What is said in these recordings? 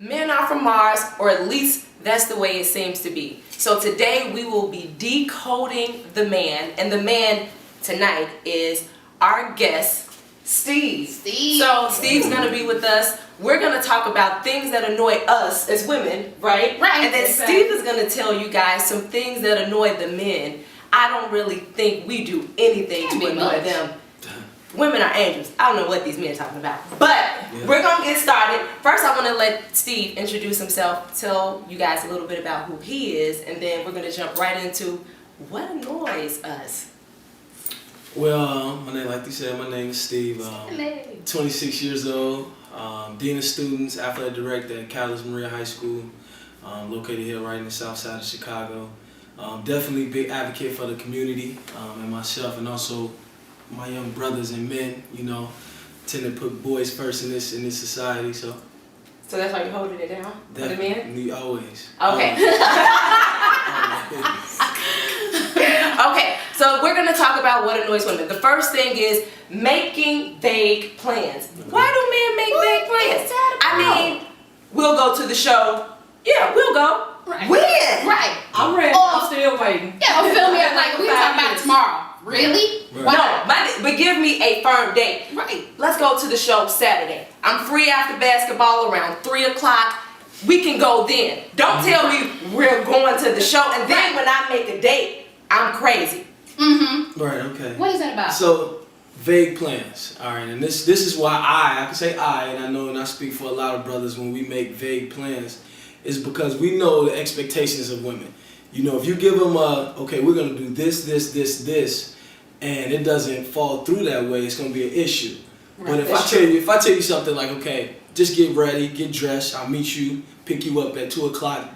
Men are from Mars, or at least that's the way it seems to be. So today we will be decoding the man, and the man tonight is our guest, Steve. So Steve's gonna be with us. We're gonna talk about things that annoy us as women, right? Right. And then Steve is gonna tell you guys some things that annoy the men. I don't really think we do anything to annoy them. Women are angels. I don't know what these men are talking about. But we're going to get started. First, I want to let Steve introduce himself, tell you guys a little bit about who he is, and then we're going to jump right into what annoys us. Well, like you said, my name is Steve. 26 years old, Dean of Students, Athletic Director at Catalyst Maria High School, located here right in the south side of Chicago. Definitely big advocate for the community and myself, and also my young brothers and men, tend to put boys first in this society. So that's why you're holding it down for the men? Always. Okay. Okay, so we're going to talk about what annoys women. The first thing is making vague plans. Why do men make vague plans? I mean, we'll go to the show. Yeah, we'll go. Right. When? Right. I'm ready. I'm still waiting. Yeah, feel me like we talking about it tomorrow. Really? Right. No, but give me a firm date. Right. Let's go to the show Saturday. I'm free after basketball around 3 o'clock. We can go then. Don't tell me we're going to the show and then when I make a date, I'm crazy. Mm-hmm. Right, okay. What is that about? So, vague plans. All right, and this is why I can say and I know and I speak for a lot of brothers when we make vague plans, is because we know the expectations of women. If you give them okay, we're going to do this, and it doesn't fall through that way, it's going to be an issue. Right. But if I tell you something like, okay, just get ready, get dressed, I'll meet you, pick you up at 2 o'clock,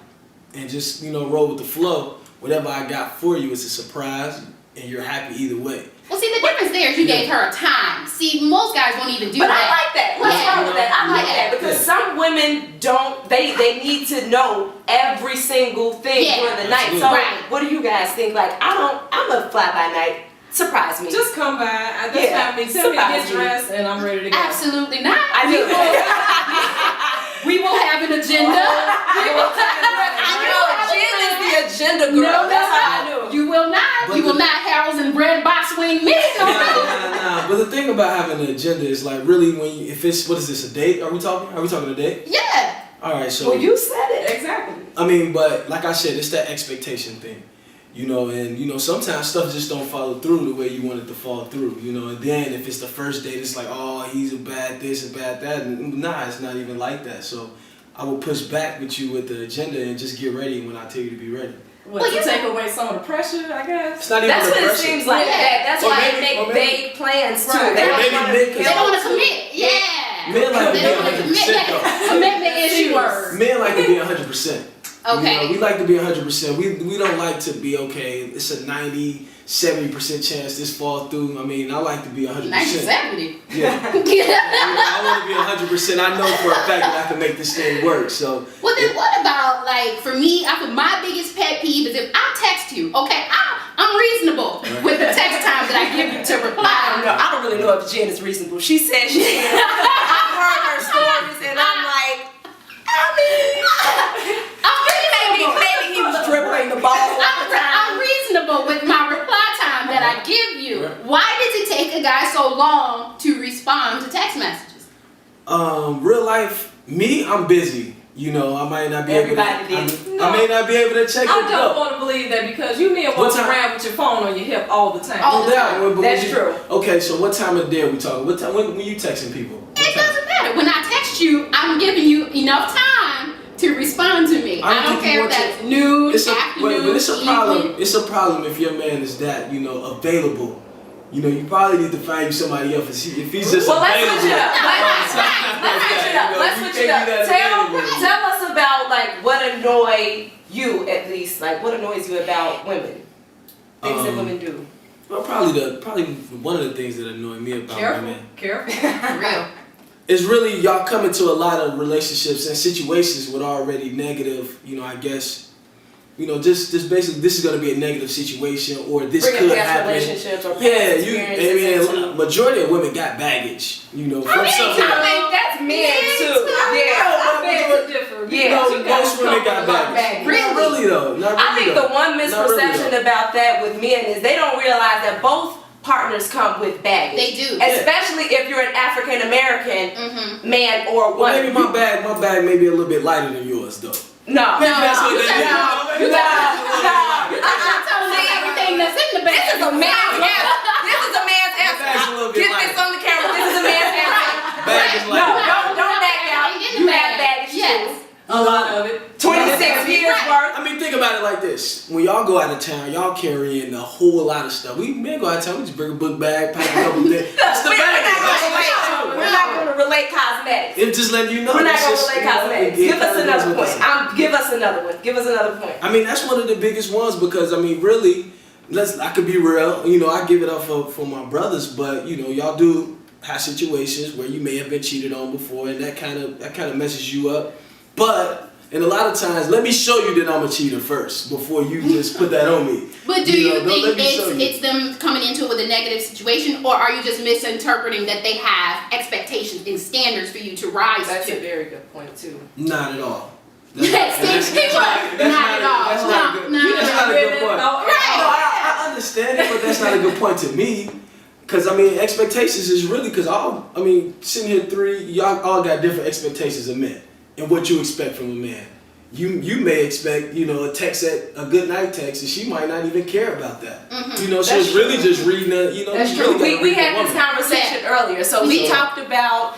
and just, roll with the flow, whatever I got for you is a surprise, and you're happy either way. Well, see, the difference there is you gave her a time. See, most guys won't even do but that. I like that. What's wrong with that? I like that because some women don't, they need to know every single thing for the night. So what do you guys think? Like, I'm a fly by night. Surprise me. Just come by. I just have me. Tell me to get dressed and I'm ready to go. Absolutely not. I do. We will have an agenda. Jen is the agenda girl. No, that's how I knew. You will not. But you will not Harold's and bread box wing me. Nah. But the thing about having an agenda is like really if it's, what is this, a date? Are we talking a date? Yeah. All right, so. Well, you said it. Exactly. I mean, but like I said, it's that expectation thing. And sometimes stuff just don't follow through the way you want it to fall through, and then if it's the first date, it's like, oh, he's a bad this, a bad that, and nah, it's not even like that. So I will push back with you with the agenda and just get ready when I tell you to be ready. Well, to take away some of the pressure, I guess. It's not even That's the what pressure. it seems like. That's why they make vague plans too. Right. They They don't want to commit. Yeah. Men like to They be don't want to commit. 100% though. Commitment is yours. Men like to be 100%. Okay. We like to be 100%. We don't like to be, okay, it's a 90, 70% chance this fall through. I mean, I like to be 100%. 1970. Yeah. I want to be 100%. I know for a fact that I can make this thing work. So. Well, then what about, like, for me, my biggest pet peeve is if I text you, okay, I'm reasonable with the text time that I give you to reply. I don't really know if Jen is reasonable. She said she is. I've heard her stories and I'm like, maybe he was dribbling the ball all the time. I'm reasonable with my reply time that I give you. Why does it take a guy so long to respond to text messages? Real life, I'm busy. I might not be able to. I may not be able to check it I don't out. want to believe that because you men walk around with your phone on your hip all the time. All the time. That's true. Okay, so what time of day are we talking? What time when you texting people? It doesn't matter. When I text you, I'm giving you enough time to respond to me. I don't care if that's noon, afternoon, but it's a problem. evening. It's a problem if your man is that available. You probably need to find you somebody else if he's just let's available. switch it up. Let's switch it up. Tell us about like what annoy you at least. Like what annoys you about women? Things that women do. Well, probably one of the things that annoy me about women. Careful. For real. It's really y'all come into a lot of relationships and situations with already negative, I guess, just basically this is going to be a negative situation or this could happen. Relationships or majority of women got baggage, from something. I think that's men too. Men differ. Yeah, you know, most women got baggage. Really? Not really though. Not really I think though. the one Not really, misperception though. about that with men is they don't realize that both partners come with baggage. They do. Especially if you're an African American man or Well, woman. maybe my bag may be a little bit lighter than yours though. No. Maybe that's what you that is. got- Maybe you got- that's what that is. I'm telling you everything that's in the bag. This is a man's answer. This is a man's answer. bag's a little bit Get lighter. this on the camera. This is a man's answer. Bag is No, lighter. don't back out. You have baggage Yes. too. A lot of it. 26 years worth. I mean, think about it like this. When y'all go out of town, y'all carrying a whole lot of stuff. We men go out of town, we just bring a book bag, pack a couple things. That's the bag. We're not going to relate cosmetics. It just letting you know. We're not that's going to just, relate you know, cosmetics. it Give us kinda another is what point. this is. Give us another one. Give us another point. I mean, that's one of the biggest ones because I mean, really, I could be real. You know, I give it up for my brothers, but you know, y'all do have situations where you may have been cheated on before, and that kind of messes you up. But and a lot of times, let me show you that I'm a cheater first before you just put that on me. But do you know, don't think let me show you. it's them coming into it with a negative situation, or are you just misinterpreting that they have expectations and standards for you to rise That's to? a very good point too. Not at all. Not at all. That's not a good. No. That's not a good point. Right. No, I understand it, but that's not a good point to me. Cause I mean, expectations is really sitting here three, y'all all got different expectations of men and what you expect from a man. You may expect, you know, a good night text, and she might not even care about that. You know, so That's it's really just reading the, you know. That's you true. really gotta We read the had this woman. conversation earlier. So we Yeah. talked about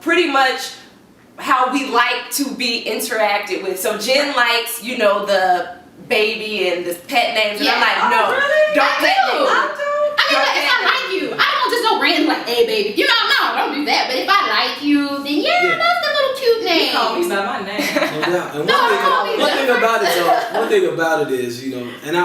pretty much how we like to be interacted with. So Jen likes, you know, the baby and the pet names, and I'm Yeah. like, no, really? don't I pet do. names. I mean, but if I like you, I don't just go random like, hey, baby. You know, no, don't do that. But if I like you, then Yeah. that's the little cute name. Call me by my name. No doubt. And No, one thing about it is, you know, and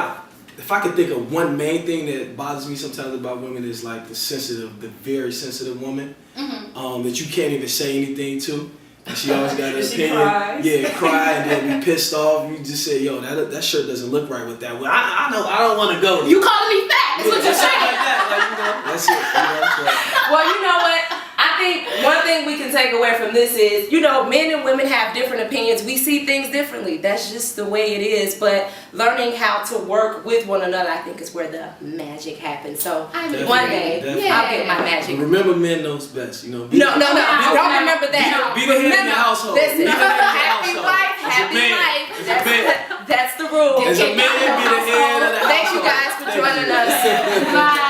if I could think of one main thing that bothers me sometimes about women is like the very sensitive woman that you can't even say anything to. And she always got an She opinion. cries. Yeah, cry and then be pissed off. You just say, yo, that shirt doesn't look right with that. Well, I know, I don't want to go. You calling me fat? That's what you're Stuff saying. like that. Like, you know, that's it. You know, so. Well, you know what? I think one thing we can take away from this is, you know, men and women have different opinions. We see things differently. That's just the way it is. But learning how to work with one another, I think, is where the magic happens. So I agree. one day, Definitely. I'll get my But magic. remember, men knows best. You know. No, don't remember that. Be the head of your household. Listen, Be the head of your happy household. wife, As a happy man. life. As a man. That's the rule. As a man, be the head of the household. Thank you guys for joining us. Bye.